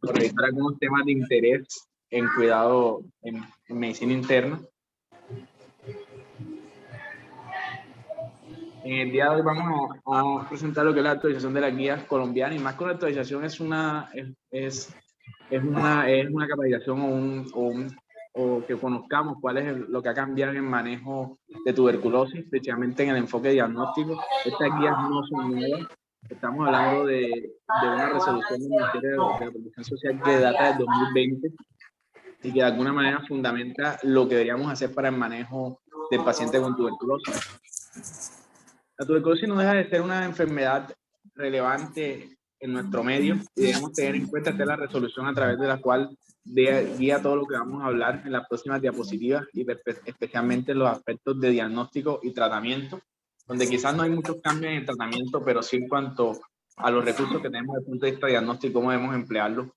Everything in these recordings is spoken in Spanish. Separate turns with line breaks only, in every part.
por revisar algunos temas de interés en cuidado en medicina interna. En el día de hoy vamos a presentar lo que es la actualización de las guías colombianas, y más que una actualización es una capacitación o que conozcamos cuál es lo que ha cambiado en el manejo de tuberculosis, especialmente en el enfoque diagnóstico. Estas guías no son nuevas. Estamos hablando de una resolución del Ministerio de la Protección Social que data del 2020 y que de alguna manera fundamenta lo que deberíamos hacer para el manejo del paciente con tuberculosis. La tuberculosis no deja de ser una enfermedad relevante en nuestro medio y debemos tener en cuenta esta es la resolución a través de la cual guía todo lo que vamos a hablar en las próximas diapositivas, y especialmente los aspectos de diagnóstico y tratamiento, donde quizás no hay muchos cambios en el tratamiento, pero sí en cuanto a los recursos que tenemos desde el punto de vista diagnóstico y cómo debemos emplearlos.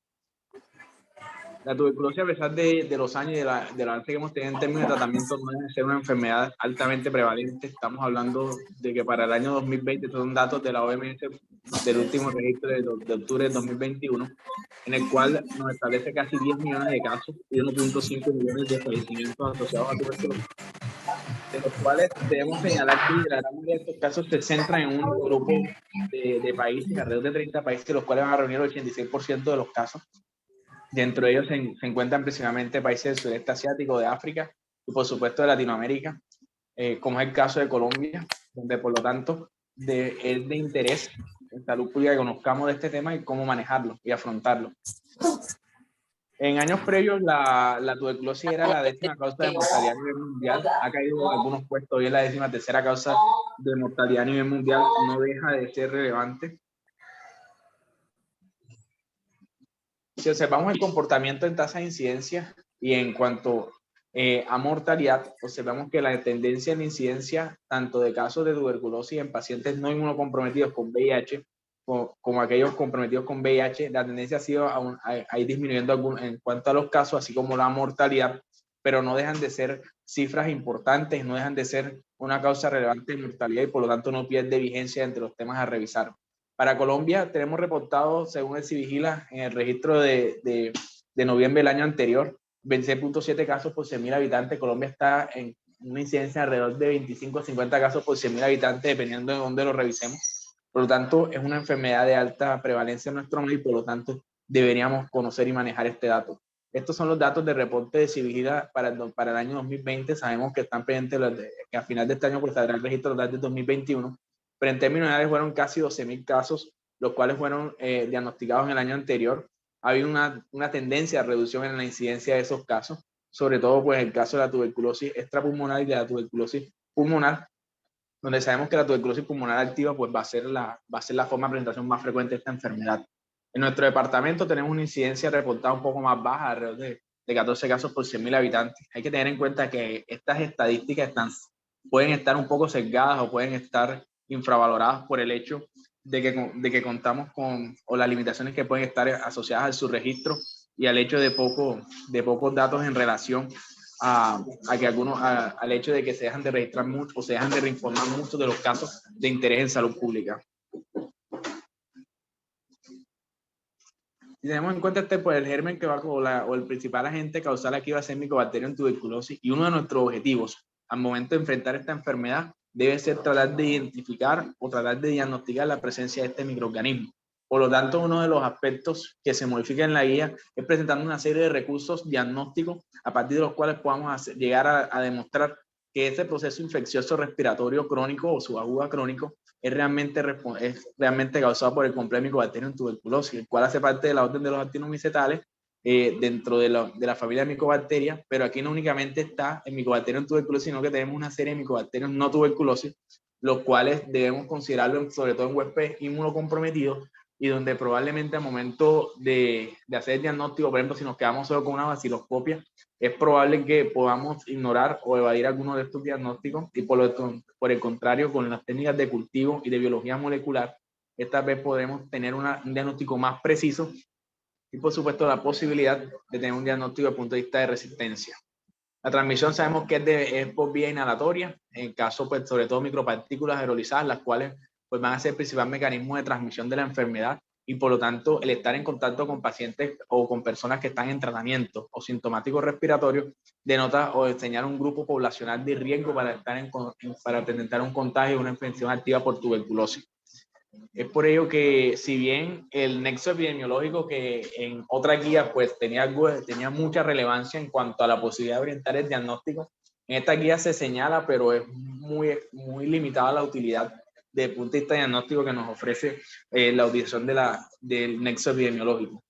La tuberculosis, a pesar de los años y del avance que hemos tenido en términos de tratamiento, no debe ser una enfermedad altamente prevalente. Estamos hablando de que para el año 2020, estos son datos de la OMS del último registro de octubre del 2021, en el cual nos establece casi 10 millones de casos y 1.5 millones de fallecimientos asociados a tuberculosis, de los cuales debemos señalar que la gran mayoría de estos casos se centran en un grupo de países, alrededor de 30 países, los cuales van a reunir el 86% de los casos. Dentro de ellos se encuentran principalmente países del sudeste asiático, de África y por supuesto de Latinoamérica, como es el caso de Colombia, donde por lo tanto es de interés en salud pública que conozcamos de este tema y cómo manejarlo y afrontarlo. En años previos la tuberculosis era la 10ª causa de mortalidad a nivel mundial, ha caído algunos puestos, hoy es la 13ª causa de mortalidad a nivel mundial, no deja de ser relevante. Si observamos el comportamiento en tasa de incidencia y en cuanto a mortalidad, observamos que la tendencia en incidencia tanto de casos de tuberculosis en pacientes no inmunocomprometidos con VIH como aquellos comprometidos con VIH, la tendencia ha sido a ir disminuyendo en cuanto a los casos, así como la mortalidad, pero no dejan de ser cifras importantes, no dejan de ser una causa relevante de mortalidad y por lo tanto no pierde vigencia entre los temas a revisar. Para Colombia tenemos reportado, según el Civigila, en el registro de noviembre del año anterior, 26.7 casos por 100.000 habitantes. Colombia está en una incidencia de alrededor de 25 a 50 casos por 100.000 habitantes, dependiendo de dónde lo revisemos. Por lo tanto, es una enfermedad de alta prevalencia en nuestro medio y por lo tanto deberíamos conocer y manejar este dato. Estos son los datos de reporte de Civigila para el año 2020. Sabemos que están pendientes que a final de este año pues saldrá el registro de los datos de 2021. Pero en términos generales fueron casi 12.000 casos, los cuales fueron diagnosticados en el año anterior. Había una tendencia a reducción en la incidencia de esos casos, sobre todo pues el caso de la tuberculosis extrapulmonar y de la tuberculosis pulmonar, donde sabemos que la tuberculosis pulmonar activa pues va a ser la forma de presentación más frecuente de esta enfermedad. En nuestro departamento tenemos una incidencia reportada un poco más baja, alrededor de 14 casos por 100.000 habitantes. Hay que tener en cuenta que estas estadísticas pueden estar un poco sesgadas o pueden estar infravaloradas por el hecho de que contamos o las limitaciones que pueden estar asociadas al subregistro y al hecho de pocos datos en relación al hecho de que se dejan de registrar mucho o se dejan de reinformar muchos de los casos de interés en salud pública. Si tenemos en cuenta el germen que va o el principal agente causal aquí va a ser Mycobacterium tuberculosis, y uno de nuestros objetivos al momento de enfrentar esta enfermedad debe ser tratar de identificar o tratar de diagnosticar la presencia de este microorganismo. Por lo tanto, uno de los aspectos que se modifica en la guía es presentando una serie de recursos diagnósticos a partir de los cuales podamos llegar a demostrar que ese proceso infeccioso respiratorio crónico o subaguda crónico es realmente causado por el complejo Mycobacterium tuberculosis, el cual hace parte de la orden de los actinomicetales dentro de la familia de micobacterias, pero aquí no únicamente está el Mycobacterium tuberculosis, sino que tenemos una serie de micobacterios no tuberculosis, los cuales debemos considerarlo sobre todo en huéspedes inmunocomprometidos y donde probablemente al momento de hacer el diagnóstico, por ejemplo, si nos quedamos solo con una vaciloscopia, es probable que podamos ignorar o evadir alguno de estos diagnósticos y por el contrario, con las técnicas de cultivo y de biología molecular, esta vez podremos tener un diagnóstico más preciso y por supuesto la posibilidad de tener un diagnóstico desde el punto de vista de resistencia. La transmisión sabemos que es por vía inhalatoria, en caso pues sobre todo micropartículas aerolizadas, las cuales pues van a ser el principal mecanismo de transmisión de la enfermedad. y por lo tanto el estar en contacto con pacientes o con personas que están en tratamiento o sintomáticos respiratorios denota o señala un grupo poblacional de riesgo para para presentar un contagio o una infección activa por tuberculosis. Es por ello que, si bien el nexo epidemiológico, que en otra guía pues tenía mucha relevancia en cuanto a la posibilidad de orientar el diagnóstico, en esta guía se señala, pero es muy limitada la utilidad desde el punto de vista diagnóstico que nos ofrece la utilización del nexo epidemiológico.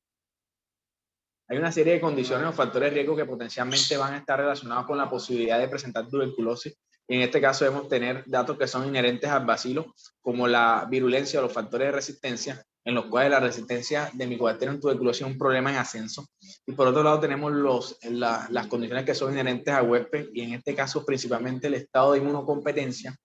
Hay una serie de condiciones o factores de riesgo que potencialmente van a estar relacionados con la posibilidad de presentar tuberculosis. En este caso debemos tener datos que son inherentes al bacilo, como la virulencia o los factores de resistencia, en los cuales la resistencia de Mycobacterium en tuberculosis es un problema en ascenso. Y por otro lado tenemos las condiciones que son inherentes al huésped, y en este caso principalmente el estado de inmunocompetencia,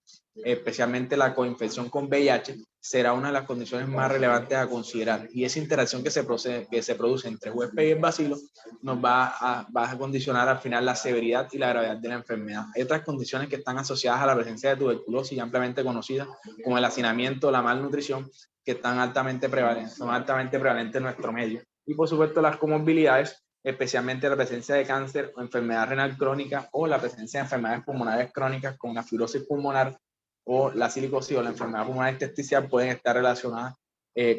especialmente la coinfección con VIH, será una de las condiciones más relevantes a considerar. Y esa interacción que se produce entre huésped y el bacilo nos va a condicionar al final la severidad y la gravedad de la enfermedad. Hay otras condiciones que están asociadas a la presencia de tuberculosis, ampliamente conocidas, como el hacinamiento, la malnutrición, que son altamente prevalentes en nuestro medio. Y por supuesto las comorbilidades, especialmente la presencia de cáncer o enfermedad renal crónica, o la presencia de enfermedades pulmonares crónicas con una fibrosis pulmonar o la silicosis o la enfermedad pulmonar intersticial, pueden estar relacionadas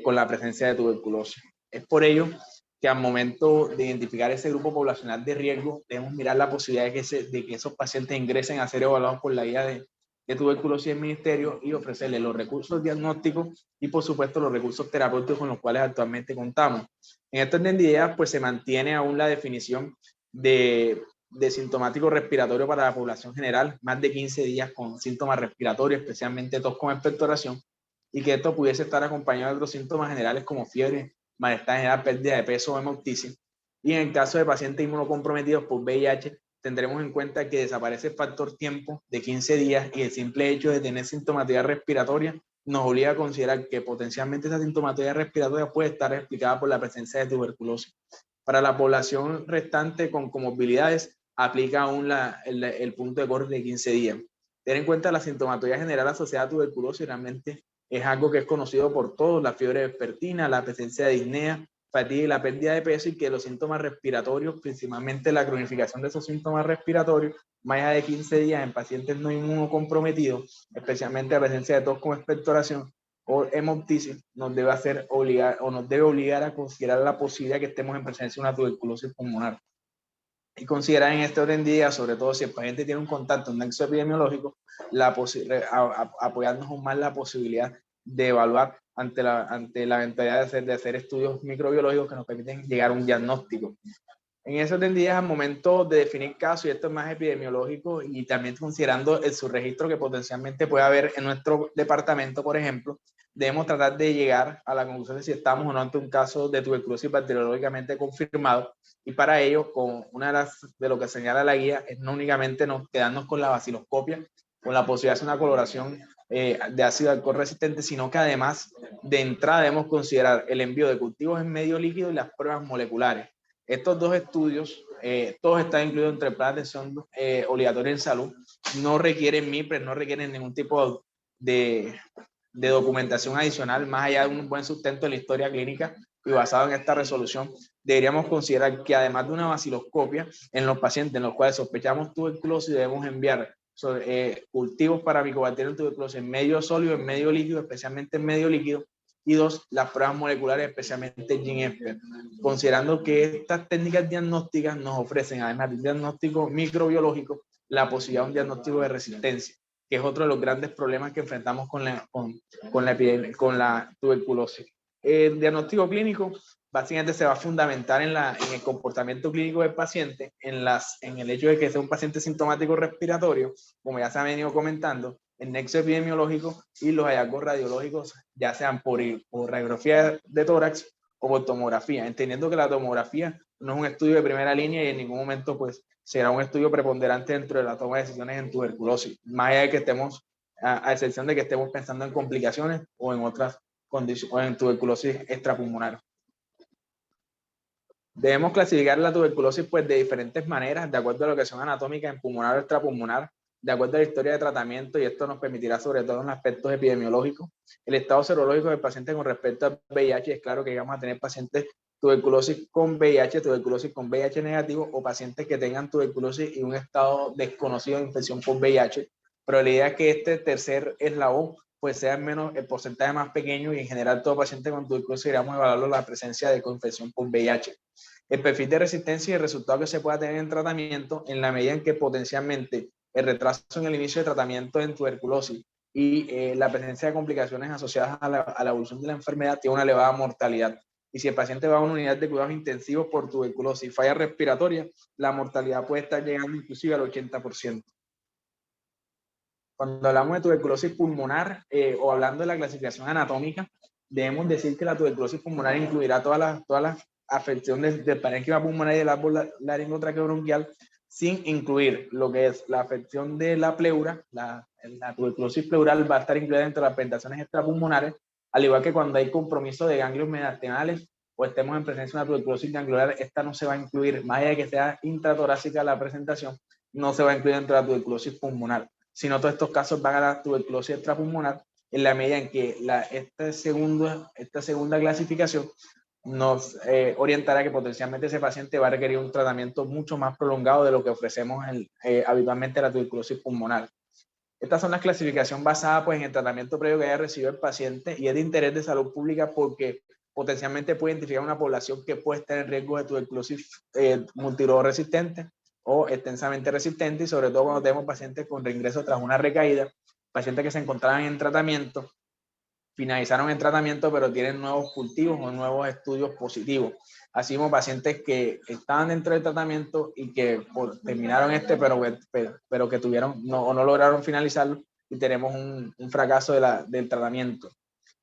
con la presencia de tuberculosis. Es por ello que al momento de identificar ese grupo poblacional de riesgo, debemos mirar la posibilidad de que esos pacientes ingresen a ser evaluados por la guía de tuberculosis del ministerio, y ofrecerles los recursos diagnósticos y por supuesto los recursos terapéuticos con los cuales actualmente contamos. En este orden de ideas, pues se mantiene aún la definición de sintomático respiratorio para la población general, más de 15 días con síntomas respiratorios, especialmente tos con expectoración, y que esto pudiese estar acompañado de otros síntomas generales como fiebre, malestar general, pérdida de peso o hemoptisis. Y en el caso de pacientes inmunocomprometidos por VIH, tendremos en cuenta que desaparece el factor tiempo de 15 días, y el simple hecho de tener sintomatología respiratoria nos obliga a considerar que potencialmente esa sintomatología respiratoria puede estar explicada por la presencia de tuberculosis. Para la población restante con comorbilidades, aplica aún el punto de corte de 15 días. Ten en cuenta la sintomatología general asociada a tuberculosis realmente es algo que es conocido por todos: la fiebre vespertina, la presencia de disnea, fatiga y la pérdida de peso, y que los síntomas respiratorios, principalmente la cronificación de esos síntomas respiratorios, más allá de 15 días en pacientes no inmunocomprometidos, especialmente la presencia de tos con expectoración o hemoptisis, nos debe obligar a considerar la posibilidad que estemos en presencia de una tuberculosis pulmonar. Y considerar en este orden de ideas, sobre todo si el paciente tiene un contacto, un nexo epidemiológico, apoyarnos aún más la posibilidad de evaluar ante la eventualidad de hacer estudios microbiológicos que nos permiten llegar a un diagnóstico. En ese orden de ideas, al momento de definir casos, y esto es más epidemiológico, y también considerando el subregistro que potencialmente puede haber en nuestro departamento, por ejemplo, debemos tratar de llegar a la conclusión de si estamos o no ante un caso de tuberculosis bacteriológicamente confirmado. Y para ello, con de lo que señala la guía, es no únicamente quedarnos con la baciloscopia, con la posibilidad de hacer una coloración de ácido alcohol resistente, sino que además de entrada debemos considerar el envío de cultivos en medio líquido y las pruebas moleculares. Estos dos estudios, todos están incluidos entre el plan de atención obligatoria en salud, no requieren MIPRES, no requieren ningún tipo de documentación adicional, más allá de un buen sustento de la historia clínica, y basado en esta resolución, deberíamos considerar que además de una baciloscopia, en los pacientes en los cuales sospechamos tuberculosis, debemos enviar cultivos para Mycobacterium tuberculosis en medio sólido, en medio líquido, especialmente en medio líquido, y dos, las pruebas moleculares, especialmente GenExpert, considerando que estas técnicas diagnósticas nos ofrecen, además del diagnóstico microbiológico, la posibilidad de un diagnóstico de resistencia, que es otro de los grandes problemas que enfrentamos con la tuberculosis. El diagnóstico clínico básicamente se va a fundamentar en el comportamiento clínico del paciente, en el hecho de que sea un paciente sintomático respiratorio, como ya se ha venido comentando, el nexo epidemiológico y los hallazgos radiológicos, ya sean por radiografía de tórax o por tomografía, entendiendo que la tomografía no es un estudio de primera línea y en ningún momento pues será un estudio preponderante dentro de la toma de decisiones en tuberculosis, más allá de que estemos, a excepción de que estemos pensando en complicaciones o en otras condiciones, o en tuberculosis extrapulmonar. Debemos clasificar la tuberculosis pues de diferentes maneras, de acuerdo a la locación anatómica en pulmonar o extrapulmonar, De acuerdo a la historia de tratamiento, y esto nos permitirá sobre todo en aspectos epidemiológicos, el estado serológico del paciente con respecto al VIH, es claro que vamos a tener pacientes tuberculosis con VIH negativo o pacientes que tengan tuberculosis y un estado desconocido de infección por VIH, pero la idea es que este tercer eslabón pues sea menos, el porcentaje más pequeño y en general todo paciente con tuberculosis iremos a evaluarlo la presencia de coinfección por VIH. El perfil de resistencia y el resultado que se pueda tener en tratamiento en la medida en que potencialmente el retraso en el inicio de tratamiento en tuberculosis y la presencia de complicaciones asociadas a la evolución de la enfermedad tiene una elevada mortalidad. Y si el paciente va a una unidad de cuidados intensivos por tuberculosis y falla respiratoria, la mortalidad puede estar llegando inclusive al 80%. Cuando hablamos de tuberculosis pulmonar o hablando de la clasificación anatómica, debemos decir que la tuberculosis pulmonar incluirá todas las afecciones del parénquima pulmonar y del árbol laringotraqueobronquial, sin incluir lo que es la afección de la pleura. La tuberculosis pleural va a estar incluida dentro de las presentaciones extrapulmonares, al igual que cuando hay compromiso de ganglios mediastinales o estemos en presencia de una tuberculosis ganglionar, esta no se va a incluir, más allá de que sea intratorácica la presentación, no se va a incluir dentro de la tuberculosis pulmonar. Sino todos estos casos van a la tuberculosis extrapulmonar en la medida en que esta segunda clasificación nos orientará que potencialmente ese paciente va a requerir un tratamiento mucho más prolongado de lo que ofrecemos habitualmente en la tuberculosis pulmonar. Estas son las clasificaciones basadas pues, en el tratamiento previo que haya recibido el paciente y es de interés de salud pública porque potencialmente puede identificar una población que puede estar en riesgo de tuberculosis multiresistente o extensamente resistente y sobre todo cuando tenemos pacientes con reingreso tras una recaída, pacientes que se encontraban en tratamiento, finalizaron el tratamiento pero tienen nuevos cultivos o nuevos estudios positivos. Así como pacientes que estaban dentro del tratamiento y que terminaron pero que tuvieron o no lograron finalizarlo y tenemos un fracaso del tratamiento.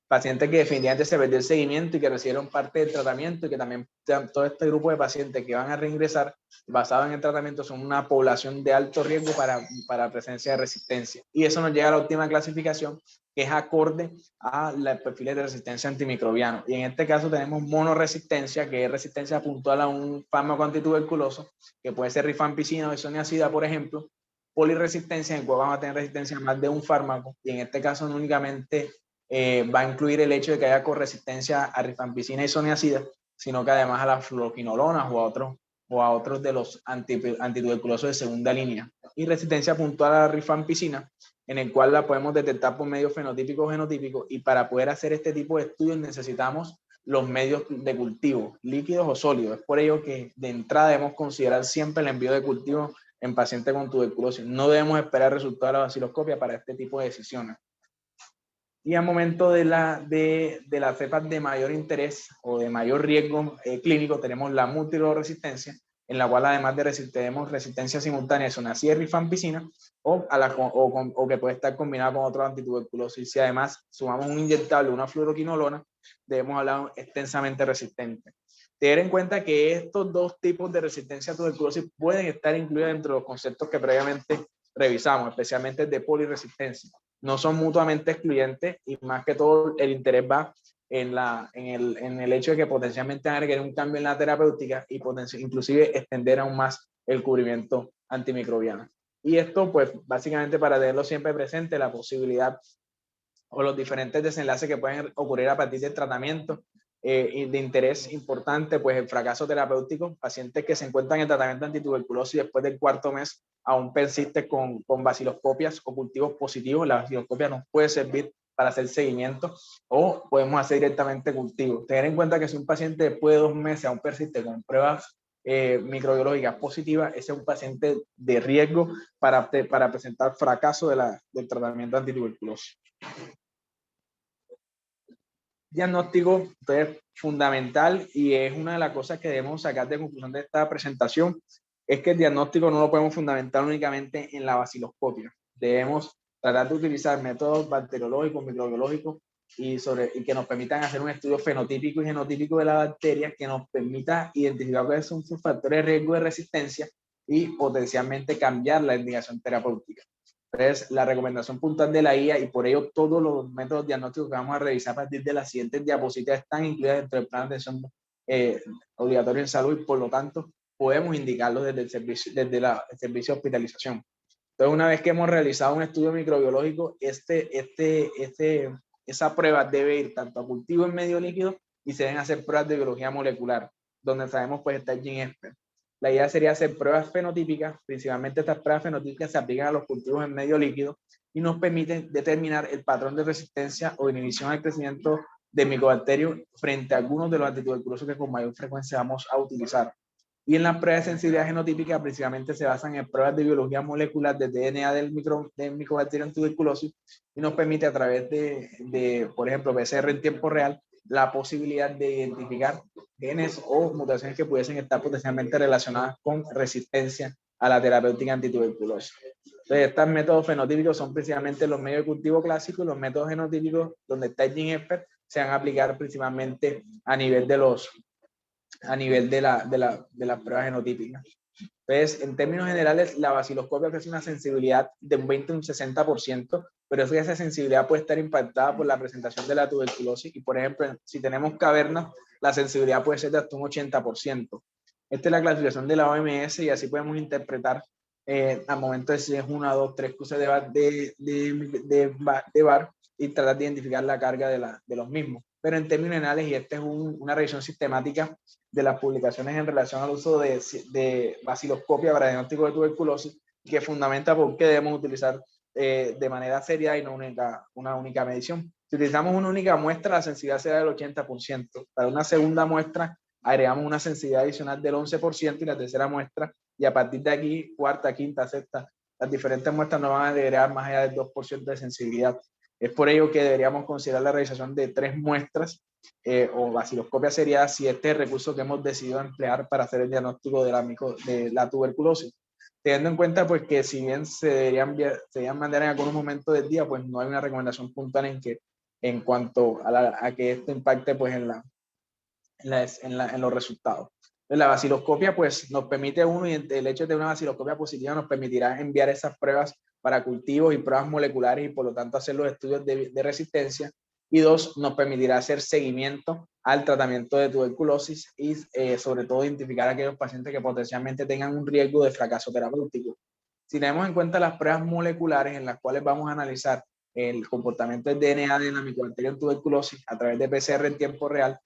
Pacientes que definitivamente se perdió el seguimiento y que recibieron parte del tratamiento y que también todo este grupo de pacientes que van a reingresar basado en el tratamiento son una población de alto riesgo para presencia de resistencia. Y eso nos lleva a la última clasificación que es acorde a los perfiles de resistencia antimicrobiano. Y en este caso tenemos monoresistencia, que es resistencia puntual a un fármaco antituberculoso, que puede ser rifampicina o isoniazida, por ejemplo. Poliresistencia, en el cual vamos a tener resistencia a más de un fármaco, y en este caso no únicamente va a incluir el hecho de que haya corresistencia a rifampicina y isoniazida, sino que además a las fluoroquinolonas o a otros de los antituberculosos de segunda línea. Y resistencia puntual a la rifampicina, en el cual la podemos detectar por medios fenotípicos o genotípicos, y para poder hacer este tipo de estudios necesitamos los medios de cultivo, líquidos o sólidos. Es por ello que de entrada debemos considerar siempre el envío de cultivo en pacientes con tuberculosis. No debemos esperar resultados de la vaciloscopia para este tipo de decisiones. Y al momento de las cepas de mayor interés o de mayor riesgo clínico, tenemos la multiresistencia, en la cual además tenemos resistencia simultánea a isoniazida y rifampicina o que puede estar combinada con otros antituberculosis. Si además sumamos un inyectable, una fluoroquinolona, debemos hablar extensamente resistente. Tener en cuenta que estos dos tipos de resistencia a tuberculosis pueden estar incluidos dentro de los conceptos que previamente revisamos, especialmente el de poliresistencia. No son mutuamente excluyentes y más que todo el interés va en el hecho de que potencialmente van a requerir un cambio en la terapéutica y inclusive extender aún más el cubrimiento antimicrobiano. Y esto pues básicamente para tenerlo siempre presente, la posibilidad o los diferentes desenlaces que pueden ocurrir a partir del tratamiento y de interés importante, pues el fracaso terapéutico, pacientes que se encuentran en tratamiento antituberculosis después del cuarto mes aún persiste con vaciloscopias o cultivos positivos. La vaciloscopia nos puede servir para hacer seguimiento o podemos hacer directamente cultivos. Tener en cuenta que si un paciente después de 2 meses aún persiste con pruebas microbiológicas positivas, ese es un paciente de riesgo para presentar fracaso del tratamiento antituberculosis. Diagnóstico entonces fundamental y es una de las cosas que debemos sacar de conclusión de esta presentación, es que el diagnóstico no lo podemos fundamentar únicamente en la vaciloscopia. Debemos tratar de utilizar métodos bacteriológicos, microbiológicos y que nos permitan hacer un estudio fenotípico y genotípico de la bacteria que nos permita identificar cuáles son sus factores de riesgo de resistencia y potencialmente cambiar la indicación terapéutica. Entonces, la recomendación puntual de la guía y por ello todos los métodos diagnósticos que vamos a revisar a partir de las siguientes diapositivas están incluidas dentro del plan de atención obligatorio en salud y por lo tanto podemos indicarlos desde el servicio de hospitalización. Entonces, una vez que hemos realizado un estudio microbiológico, esa prueba debe ir tanto a cultivo en medio líquido y se deben hacer pruebas de biología molecular, donde sabemos pues está el GeneXpert. La idea sería hacer pruebas fenotípicas, principalmente estas pruebas fenotípicas se aplican a los cultivos en medio líquido y nos permiten determinar el patrón de resistencia o inhibición al crecimiento de micobacterios frente a algunos de los antituberculosos que con mayor frecuencia vamos a utilizar. Y en las pruebas de sensibilidad genotípica principalmente se basan en pruebas de biología molecular de DNA del micobacterio en tuberculosis y nos permite a través por ejemplo, PCR en tiempo real, la posibilidad de identificar genes o mutaciones que pudiesen estar potencialmente relacionadas con resistencia a la terapéutica antituberculosa. Entonces, estos métodos fenotípicos son principalmente los medios de cultivo clásicos y los métodos genotípicos, donde está el GeneXpert, se van a aplicar principalmente a nivel de las pruebas genotípicas. Entonces, en términos generales, la vaciloscopia ofrece una sensibilidad de un 20 a un 60%, pero esa sensibilidad puede estar impactada por la presentación de la tuberculosis y, por ejemplo, si tenemos cavernas, la sensibilidad puede ser de hasta un 80%. Esta es la clasificación de la OMS y así podemos interpretar al momento de si es 1, 2, 3 cruces de bar y tratar de identificar la carga de los mismos. Pero en términos generales, y esta es una revisión sistemática de las publicaciones en relación al uso de vaciloscopia para diagnóstico de tuberculosis, que fundamenta por qué debemos utilizar de manera seria y no una única medición. Si utilizamos una única muestra, la sensibilidad será del 80%. Para una segunda muestra, agregamos una sensibilidad adicional del 11% y la tercera muestra, y a partir de aquí, cuarta, quinta, sexta, las diferentes muestras no van a agregar más allá del 2% de sensibilidad. Es por ello que deberíamos considerar la realización de 3 muestras o vaciloscopia seriada si este es el recurso que hemos decidido emplear para hacer el diagnóstico de la tuberculosis. Teniendo en cuenta pues que si bien se deberían mandar en algunos momentos del día, pues no hay una recomendación puntual en cuanto a que esto impacte pues en los resultados. La vaciloscopia pues nos permite y el hecho de una vaciloscopia positiva nos permitirá enviar esas pruebas para cultivos y pruebas moleculares y por lo tanto hacer los estudios de resistencia. Y 2, nos permitirá hacer seguimiento al tratamiento de tuberculosis y sobre todo identificar a aquellos pacientes que potencialmente tengan un riesgo de fracaso terapéutico. Si tenemos en cuenta las pruebas moleculares en las cuales vamos a analizar el comportamiento del DNA de la micobacteria en tuberculosis a través de PCR en tiempo real,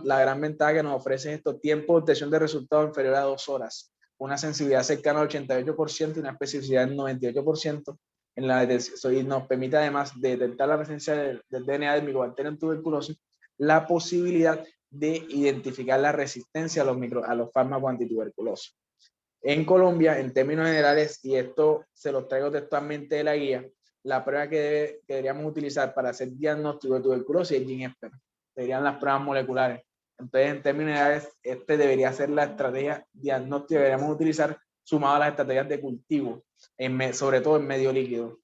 la gran ventaja que nos ofrece estos tiempos de obtención de resultados inferior a 2 horas, una sensibilidad cercana al 88% y una especificidad del 98%, y nos permite además de detectar la presencia del DNA del micobacterio en tuberculosis, la posibilidad de identificar la resistencia a los fármacos antituberculosos. En Colombia, en términos generales, y esto se los traigo textualmente de la guía, la prueba que deberíamos utilizar para hacer diagnóstico de tuberculosis es GeneXpert. Serían las pruebas moleculares. Entonces, en términos generales, este debería ser la estrategia diagnóstica que deberíamos utilizar sumado a las estrategias de cultivo, sobre todo en medio líquido.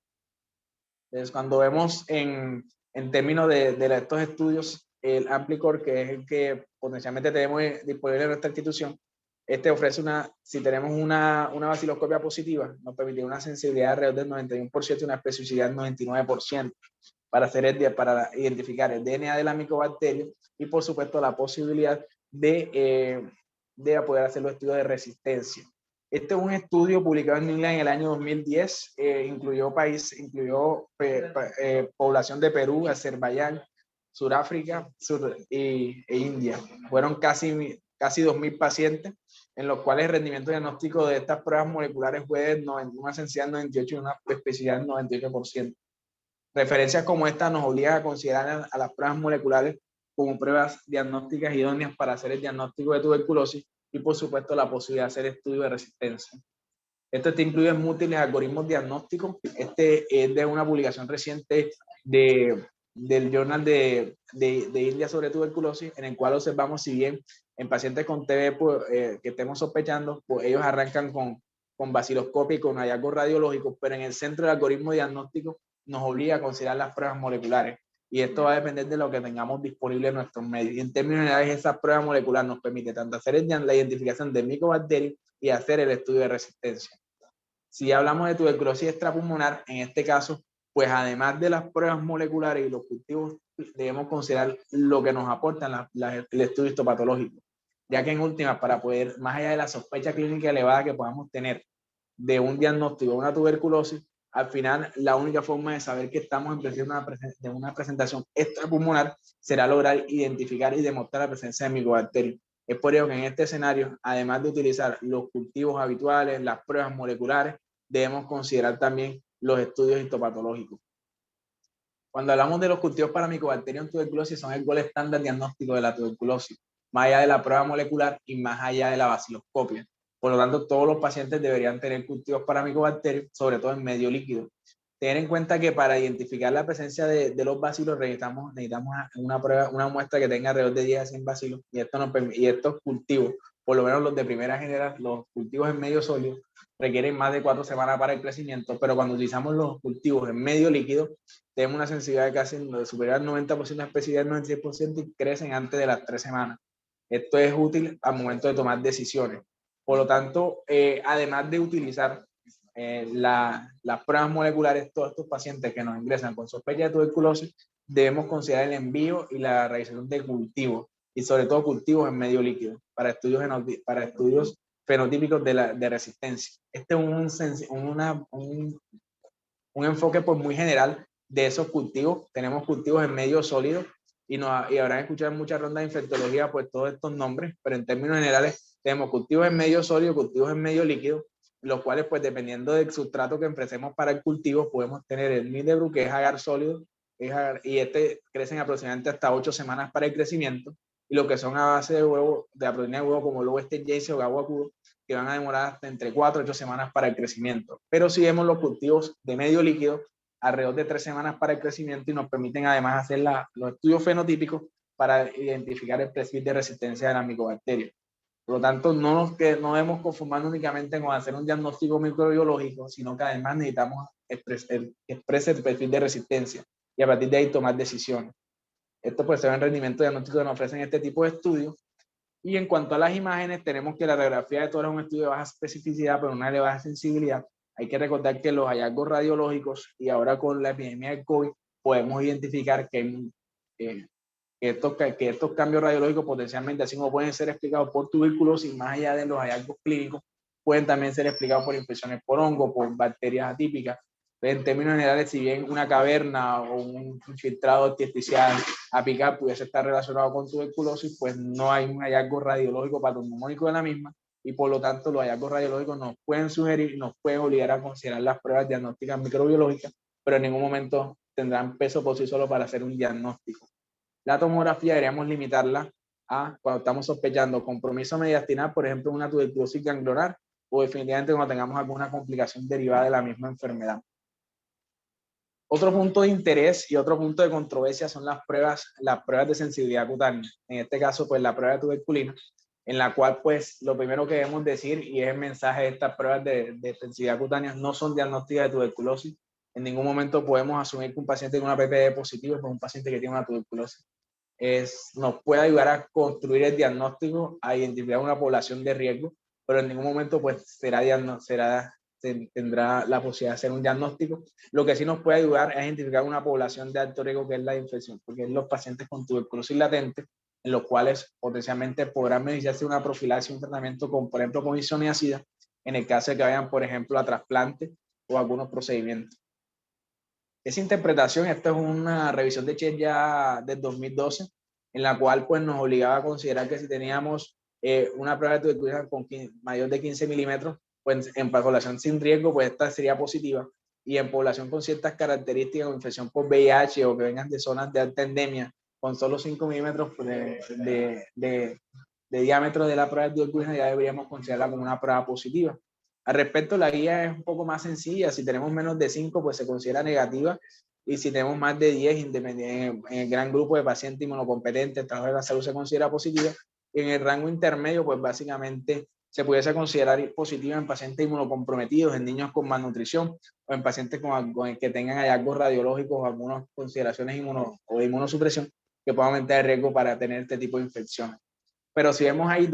Entonces, cuando vemos en términos de estos estudios, el Amplicor, que es el que potencialmente tenemos disponible en nuestra institución, ofrece si tenemos una vaciloscopia positiva, nos permite una sensibilidad alrededor del 91% y una especificidad del 99% para identificar el DNA de la micobacteria y por supuesto la posibilidad de poder hacer los estudios de resistencia. Este es un estudio publicado en England en el año 2010, incluyó población de Perú, Azerbaiyán, Sudáfrica e India. Fueron casi 2.000 pacientes, en los cuales el rendimiento diagnóstico de estas pruebas moleculares fue de una sensibilidad del 98% y una especificidad del 98%. Referencias como esta nos obligan a considerar a las pruebas moleculares como pruebas diagnósticas idóneas para hacer el diagnóstico de tuberculosis y por supuesto la posibilidad de hacer estudios de resistencia. Esto incluye en múltiples algoritmos diagnósticos. Este es de una publicación reciente del Journal de India sobre tuberculosis, en el cual observamos si bien en pacientes con TB que estemos sospechando, pues ellos arrancan con vaciloscopia y con hallazgos radiológicos, pero en el centro del algoritmo diagnóstico nos obliga a considerar las pruebas moleculares. Y esto va a depender de lo que tengamos disponible en nuestros medios. Y en términos generales, esa prueba molecular nos permite tanto hacer la identificación de micobacterias y hacer el estudio de resistencia. Si hablamos de tuberculosis extrapulmonar, en este caso, pues además de las pruebas moleculares y los cultivos, debemos considerar lo que nos aportan el estudio histopatológico, ya que en últimas, para poder, más allá de la sospecha clínica elevada que podamos tener de un diagnóstico de una tuberculosis, al final la única forma de saber que estamos en presencia de una presentación extrapulmonar será lograr identificar y demostrar la presencia de micobacterias. Es por ello que en este escenario, además de utilizar los cultivos habituales, las pruebas moleculares, debemos considerar también los estudios histopatológicos. Cuando hablamos de los cultivos para micobacterias en tuberculosis, son el gol estándar diagnóstico de la tuberculosis, más allá de la prueba molecular y más allá de la baciloscopia. Por lo tanto, todos los pacientes deberían tener cultivos para micobacterias, sobre todo en medio líquido. Tener en cuenta que para identificar la presencia de los bacilos necesitamos una prueba, una muestra que tenga alrededor de 10 a 100 bacilos, y estos cultivos, por lo menos los de primera generación, los cultivos en medio sólido, requieren más de 4 semanas para el crecimiento, pero cuando utilizamos los cultivos en medio líquido, tenemos una sensibilidad de casi superior al 90%, de especificidad del 96%, y crecen antes de las 3 semanas. Esto es útil al momento de tomar decisiones. Por lo tanto, además de utilizar las pruebas moleculares, todos estos pacientes que nos ingresan con sospecha de tuberculosis, debemos considerar el envío y la realización de cultivos, y sobre todo cultivos en medio líquido, para estudios fenotípicos de resistencia. Este es un enfoque pues muy general de esos cultivos. Tenemos cultivos en medio sólido y habrán escuchado en muchas rondas de infectología pues todos estos nombres, pero en términos generales tenemos cultivos en medio sólido, cultivos en medio líquido, los cuales pues dependiendo del sustrato que empecemos para el cultivo podemos tener el Mildebrug, que es agar sólido, y crecen aproximadamente hasta 8 semanas para el crecimiento, y lo que son a base de huevo, de la proteína de huevo como el huevo Jace o gabo agudo, que van a demorar hasta entre 4 y 8 semanas para el crecimiento. Pero si vemos los cultivos de medio líquido, alrededor de 3 semanas para el crecimiento, y nos permiten además hacer los estudios fenotípicos para identificar el perfil de resistencia de las micobacterias. Por lo tanto, no debemos conformarnos únicamente con hacer un diagnóstico microbiológico, sino que además necesitamos expresar el perfil de resistencia y a partir de ahí tomar decisiones. Esto pues se ve en rendimiento diagnóstico que nos ofrecen este tipo de estudios. Y en cuanto a las imágenes, tenemos que la radiografía de tórax es un estudio de baja especificidad, pero una elevada sensibilidad. Hay que recordar que los hallazgos radiológicos, y ahora con la epidemia del COVID, podemos identificar que estos cambios radiológicos potencialmente, así como pueden ser explicados por tuberculosis, más allá de los hallazgos clínicos, pueden también ser explicados por infecciones por hongo, por bacterias atípicas. En términos generales, si bien una caverna o un infiltrado artificial apical pudiese estar relacionado con tuberculosis, pues no hay un hallazgo radiológico patognomónico de la misma, y por lo tanto los hallazgos radiológicos nos pueden sugerir, nos pueden obligar a considerar las pruebas diagnósticas microbiológicas, pero en ningún momento tendrán peso por sí solo para hacer un diagnóstico. La tomografía deberíamos limitarla a cuando estamos sospechando compromiso mediastinal, por ejemplo, una tuberculosis ganglionar, o definitivamente cuando tengamos alguna complicación derivada de la misma enfermedad. Otro punto de interés y otro punto de controversia son las pruebas de sensibilidad cutánea. En este caso, pues la prueba de tuberculina, en la cual, pues, lo primero que debemos decir, y es el mensaje de estas pruebas de sensibilidad cutánea, no son diagnósticas de tuberculosis. En ningún momento podemos asumir que un paciente con una PPD positivo es un paciente que tiene una tuberculosis. Nos puede ayudar a construir el diagnóstico, a identificar una población de riesgo, pero en ningún momento, pues, tendrá la posibilidad de hacer un diagnóstico. Lo que sí nos puede ayudar es identificar una población de alto riesgo, que es la infección, porque es los pacientes con tuberculosis latente, en los cuales potencialmente podrán iniciarse una profilaxis, un tratamiento con, por ejemplo, con isoniazida, en el caso de que vayan, por ejemplo, a trasplante o algunos procedimientos. Esa interpretación, esta es una revisión de Chet ya del 2012, en la cual pues nos obligaba a considerar que si teníamos una prueba de tuberculosis con mayor de 15 milímetros, pues en población sin riesgo, pues esta sería positiva, y en población con ciertas características o infección por VIH o que vengan de zonas de alta endemia, con solo 5 milímetros de diámetro de la prueba de tuberculosis, ya deberíamos considerarla como una prueba positiva. Al respecto, la guía es un poco más sencilla. Si tenemos menos de 5, pues se considera negativa, y si tenemos más de 10, en el gran grupo de pacientes inmunocompetentes, el trabajo de la salud se considera positiva, y en el rango intermedio, pues básicamente se pudiese considerar positiva en pacientes inmunocomprometidos, en niños con malnutrición, o en pacientes que tengan hallazgos radiológicos o algunas consideraciones o de inmunosupresión que puedan aumentar el riesgo para tener este tipo de infecciones. Pero si vemos ahí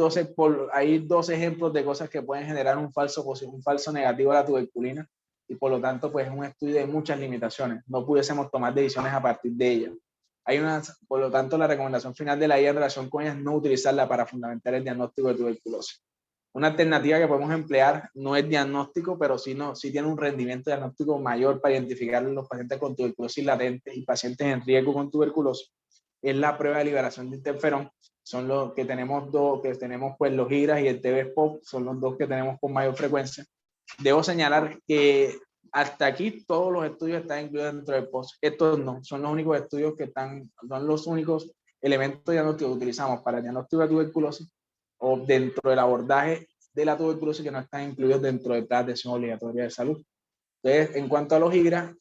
hay 12 ejemplos de cosas que pueden generar un falso negativo a la tuberculina, y por lo tanto pues es un estudio de muchas limitaciones. No pudiésemos tomar decisiones a partir de ellas. Por lo tanto, la recomendación final de la guía en relación con ella es no utilizarla para fundamentar el diagnóstico de tuberculosis. Una alternativa que podemos emplear no es diagnóstico, pero sí tiene un rendimiento diagnóstico mayor para identificar los pacientes con tuberculosis latente y pacientes en riesgo con tuberculosis, es la prueba de liberación de interferón. Son los que tenemos pues los IGRAS y el TB-SPOT, son los dos que tenemos con mayor frecuencia. Debo señalar que hasta aquí todos los estudios están incluidos dentro del POST. Estos no, son los únicos estudios son los únicos elementos diagnósticos que utilizamos para el diagnóstico de tuberculosis o dentro del abordaje de la tuberculosis que no están incluidos dentro del plan de atención obligatoria de salud. Entonces, en cuanto a los IGRA,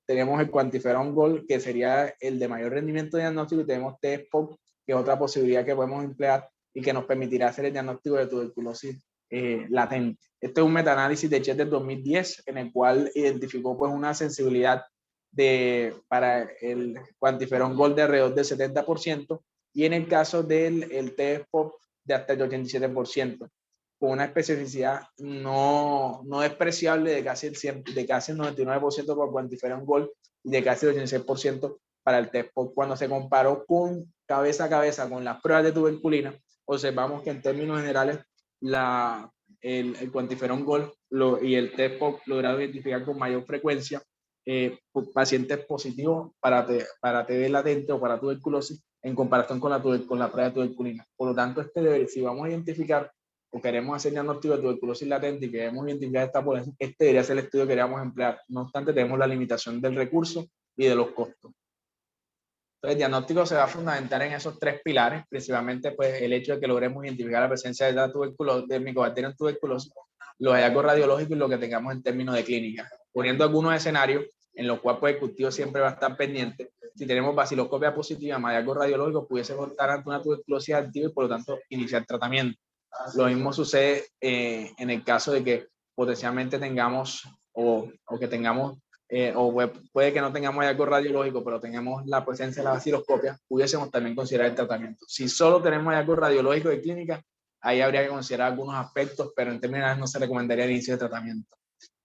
tenemos el QuantiFERON Gold, que sería el de mayor rendimiento diagnóstico, y tenemos TB-SPOT, que es otra posibilidad que podemos emplear y que nos permitirá hacer el diagnóstico de tuberculosis latente. Este es un metaanálisis de Chet del 2010, en el cual identificó pues una sensibilidad para el QuantiFERON Gold de alrededor del 70%, y en el caso del TB-SPOT de hasta el 87%, con una especificidad no despreciable de casi el 99% por QuantiFERON Gold y de casi el 86% para el TB-SPOT. Cuando se comparó con cabeza a cabeza con las pruebas de tuberculina, observamos que en términos generales el QuantiFERON Gold y el TB-SPOT lograron identificar con mayor frecuencia pacientes positivos para TB latente o para tuberculosis en comparación con la prueba de tuberculina. Por lo tanto, si vamos a identificar o queremos hacer diagnóstico de tuberculosis latente y queremos identificar esta población, este debería ser el estudio que queríamos emplear. No obstante, tenemos la limitación del recurso y de los costos. Entonces, el diagnóstico se va a fundamentar en esos tres pilares, principalmente pues, el hecho de que logremos identificar la presencia de Mycobacterium tuberculosis, los hallazgos radiológicos y lo que tengamos en términos de clínica. Poniendo algunos escenarios en los cuales pues, el cultivo siempre va a estar pendiente. Si tenemos baciloscopia positiva, más hallazgos radiológicos, pudiese estar ante una tuberculosis activa y por lo tanto iniciar tratamiento. Lo mismo sucede en el caso de que potencialmente tengamos o que tengamos puede que no tengamos hallazgo radiológico, pero tengamos la presencia de la baciloscopia, pudiésemos también considerar el tratamiento. Si solo tenemos hallazgo radiológico de clínica, ahí habría que considerar algunos aspectos, pero en términos no se recomendaría el inicio de tratamiento.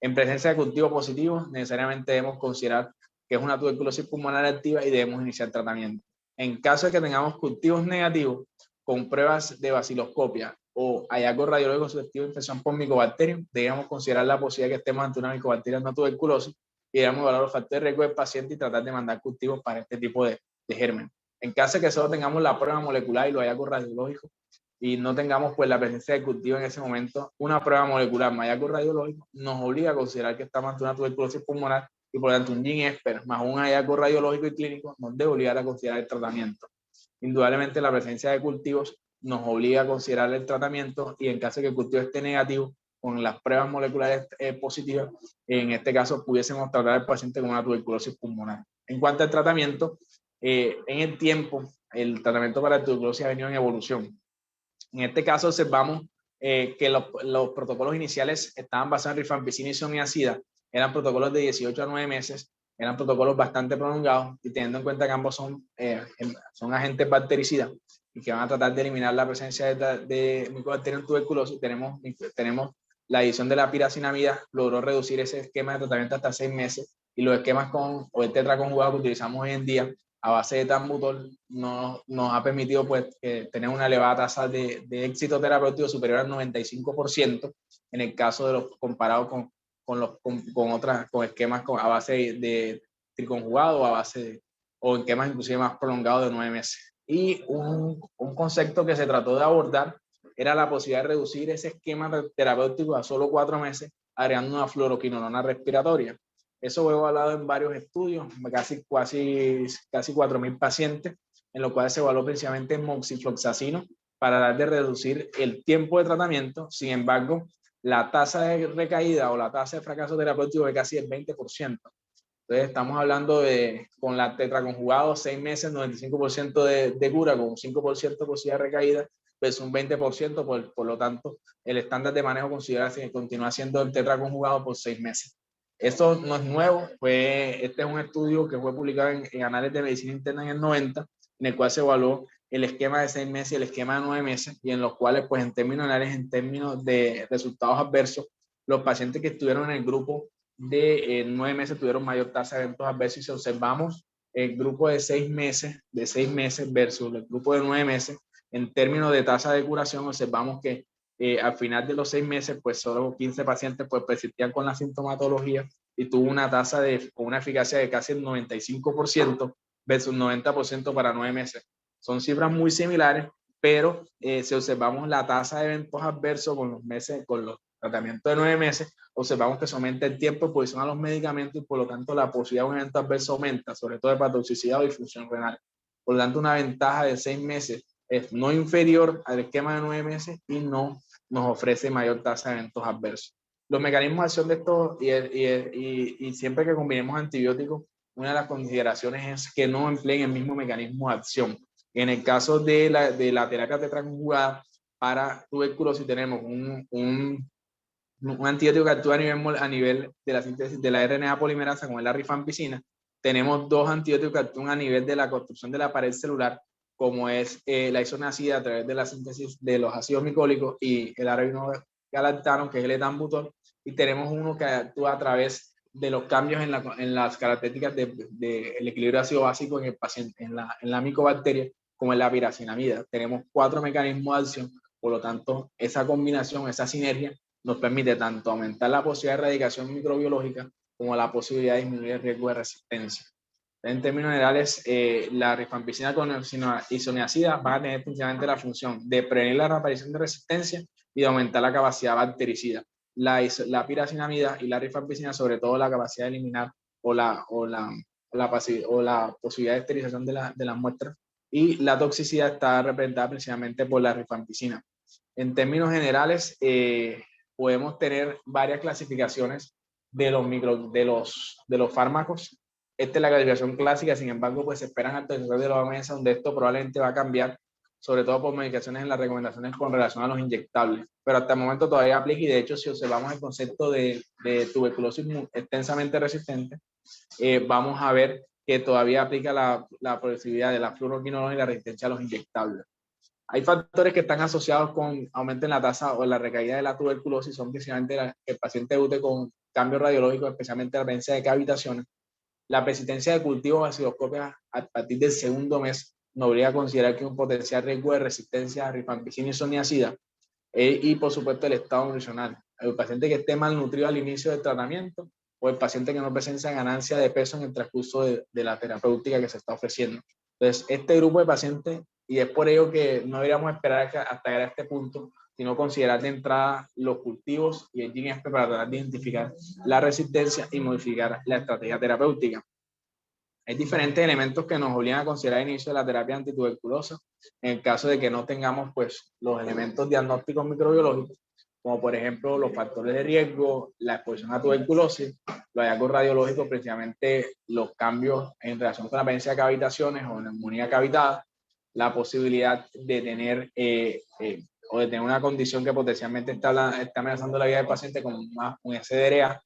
En presencia de cultivo positivo, necesariamente debemos considerar que es una tuberculosis pulmonar activa y debemos iniciar tratamiento. En caso de que tengamos cultivos negativos, con pruebas de baciloscopia o hallazgo radiológico sugestivo de infección por Mycobacterium, debemos considerar la posibilidad de que estemos ante una Mycobacterium no tuberculosis y debemos evaluar los factores de riesgo del paciente y tratar de mandar cultivos para este tipo de germen. En caso de que solo tengamos la prueba molecular y los hallazgos radiológicos y no tengamos pues la presencia de cultivo en ese momento, una prueba molecular más hallazgo radiológico nos obliga a considerar que estamos ante una tuberculosis pulmonar y por lo tanto un GeneSper más un hallazgo radiológico y clínico nos debe obligar a considerar el tratamiento. Indudablemente la presencia de cultivos nos obliga a considerar el tratamiento y en caso de que el cultivo esté negativo, con las pruebas moleculares positivas, en este caso pudiésemos tratar al paciente con una tuberculosis pulmonar. En cuanto al tratamiento, en el tiempo, el tratamiento para la tuberculosis ha venido en evolución. En este caso observamos que los protocolos iniciales estaban basados en rifampicina y isoniazida, eran protocolos de 18 a 9 meses, eran protocolos bastante prolongados y teniendo en cuenta que ambos son agentes bactericidas y que van a tratar de eliminar la presencia de Mycobacterium tuberculosis, tenemos la adición de la piracinamida, logró reducir ese esquema de tratamiento hasta 6 meses y los esquemas o el tetraconjugado que utilizamos hoy en día a base de Tambutol nos ha permitido pues, tener una elevada tasa de éxito terapéutico superior al 95% en el caso de los comparados con esquemas a base de triconjugado o esquemas inclusive más prolongados de 9 meses. Y un concepto que se trató de abordar era la posibilidad de reducir ese esquema terapéutico a solo 4 meses agregando una fluoroquinolona respiratoria. Eso fue evaluado en varios estudios, casi 4.000 pacientes, en los cuales se evaluó principalmente moxifloxacino para dar de reducir el tiempo de tratamiento. Sin embargo, la tasa de recaída o la tasa de fracaso terapéutico es casi el 20%. Entonces, estamos hablando con la tetraconjugado, 6 meses, 95% de cura, con un 5% de posibilidad de recaída, pues un 20%, por lo tanto, el estándar de manejo continúa siendo el tetraconjugado por 6 meses. Esto no es nuevo, este es un estudio que fue publicado en Anales de Medicina Interna en el 90, en el cual se evaluó el esquema de 6 meses y el esquema de 9 meses, y en los cuales, pues en términos de resultados adversos, los pacientes que estuvieron en el grupo de 9 meses tuvieron mayor tasa de eventos adversos, y si observamos el grupo de 6 meses versus el grupo de 9 meses, en términos de tasa de curación, observamos que al final de los 6 meses, pues solo 15 pacientes pues, persistían con la sintomatología y tuvo una tasa con una eficacia de casi el 95% versus 90% para 9 meses. Son cifras muy similares, pero si observamos la tasa de eventos adversos con los tratamientos de 9 meses, observamos que se aumenta el tiempo de exposición a los medicamentos y por lo tanto la posibilidad de un evento adverso aumenta, sobre todo de hepatotoxicidad o disfunción renal. Por lo tanto, una ventaja de 6 meses es no inferior al esquema de 9 meses y no nos ofrece mayor tasa de eventos adversos. Los mecanismos de acción de esto y siempre que combinemos antibióticos, una de las consideraciones es que no empleen el mismo mecanismo de acción. En el caso de la terapia tetraconjugada para tuberculosis tenemos un antibiótico que actúa a nivel de la síntesis de la RNA polimerasa, como es la rifampicina. Tenemos dos antibióticos que actúan a nivel de la construcción de la pared celular, como es la isoniazida a través de la síntesis de los ácidos micólicos y el arabinogalactano, que es el etambutol. Y tenemos uno que actúa a través de los cambios en las características del equilibrio ácido básico en el paciente, en la micobacteria, como es la piracinamida. Tenemos 4 mecanismos de acción, por lo tanto, esa combinación, esa sinergia, nos permite tanto aumentar la posibilidad de erradicación microbiológica como la posibilidad de disminuir el riesgo de resistencia. En términos generales, la rifampicina con isoniazida va a tener principalmente la función de prevenir la reaparición de resistencia y de aumentar la capacidad bactericida. La piracinamida y la rifampicina, sobre todo la capacidad de eliminar o la posibilidad de esterilización de las muestras, y la toxicidad está representada principalmente por la rifampicina. En términos generales, podemos tener varias clasificaciones de los fármacos. Esta es la clasificación clásica, sin embargo, pues se esperan actualizaciones de la OMS donde esto probablemente va a cambiar, sobre todo por medicaciones en las recomendaciones con relación a los inyectables. Pero hasta el momento todavía aplica y de hecho si observamos el concepto de tuberculosis extensamente resistente, vamos a ver que todavía aplica la posibilidad de la fluoroquinolona y la resistencia a los inyectables. Hay factores que están asociados con aumento en la tasa o en la recaída de la tuberculosis, son precisamente que el paciente debute con cambios radiológicos, especialmente la presencia de cavitaciones. La persistencia de cultivos acidoscópicos a partir del segundo mes nos obliga a considerar que hay un potencial riesgo de resistencia a rifampicina y isoniazida, y por supuesto el estado nutricional. El paciente que esté malnutrido al inicio del tratamiento o el paciente que no presenta ganancia de peso en el transcurso de la terapéutica que se está ofreciendo. Entonces, este grupo de pacientes, y es por ello que no deberíamos esperar hasta llegar a este punto, sino considerar de entrada los cultivos y el GNSP para tratar de identificar la resistencia y modificar la estrategia terapéutica. Hay diferentes elementos que nos obligan a considerar el inicio de la terapia antituberculosa en el caso de que no tengamos pues, los elementos diagnósticos microbiológicos, como por ejemplo los factores de riesgo, la exposición a tuberculosis, los hallazgos radiológicos, precisamente los cambios en relación con la presencia de cavitaciones o neumonía cavitada, la posibilidad de tener o de tener una condición que potencialmente está amenazando la vida del paciente como un SDRA,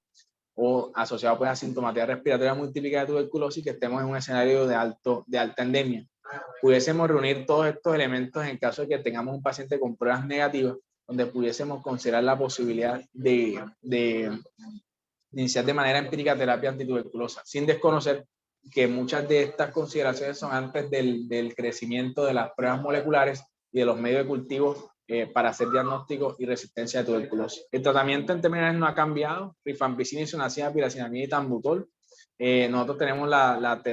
o asociado pues a sintomatología respiratoria muy típica de tuberculosis, que estemos en un escenario de alta endemia. Pudiésemos reunir todos estos elementos en el caso de que tengamos un paciente con pruebas negativas, donde pudiésemos considerar la posibilidad de iniciar de manera empírica terapia antituberculosa, sin desconocer que muchas de estas consideraciones son antes del crecimiento de las pruebas moleculares y de los medios de cultivo para hacer diagnóstico y resistencia de tuberculosis. El tratamiento en términos no ha cambiado, rifampicina, isoniazida, piracinamida y tambutol. Nosotros tenemos las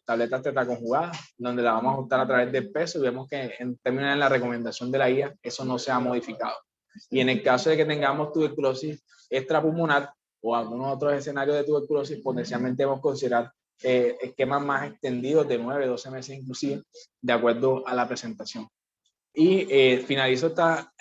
tabletas tetraconjugadas, donde la vamos a ajustar a través del peso y vemos que en términos de la recomendación de la guía, eso no se ha modificado. Y en el caso de que tengamos tuberculosis extrapulmonar o algunos otros escenarios de tuberculosis, potencialmente debemos considerar esquemas más extendidos de 9, 12 meses inclusive, de acuerdo a la presentación. Y finalizo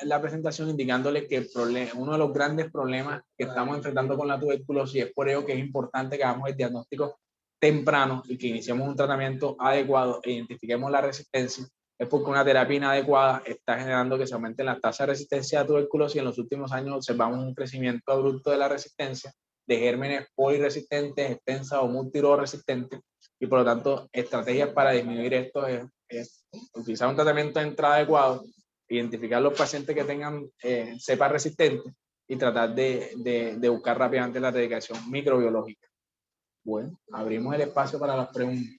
la presentación indicándole que uno de los grandes problemas que estamos enfrentando con la tuberculosis es por ello que es importante que hagamos el diagnóstico temprano y que iniciemos un tratamiento adecuado e identifiquemos la resistencia. Es porque una terapia inadecuada está generando que se aumenten las tasas de resistencia a tuberculosis y en los últimos años observamos un crecimiento abrupto de la resistencia de gérmenes poliresistentes, extensas o multiresistentes, y por lo tanto estrategias para disminuir esto es utilizar un tratamiento de entrada adecuado, identificar los pacientes que tengan cepas resistentes y tratar de buscar rápidamente la erradicación microbiológica. Bueno, abrimos el espacio para las preguntas.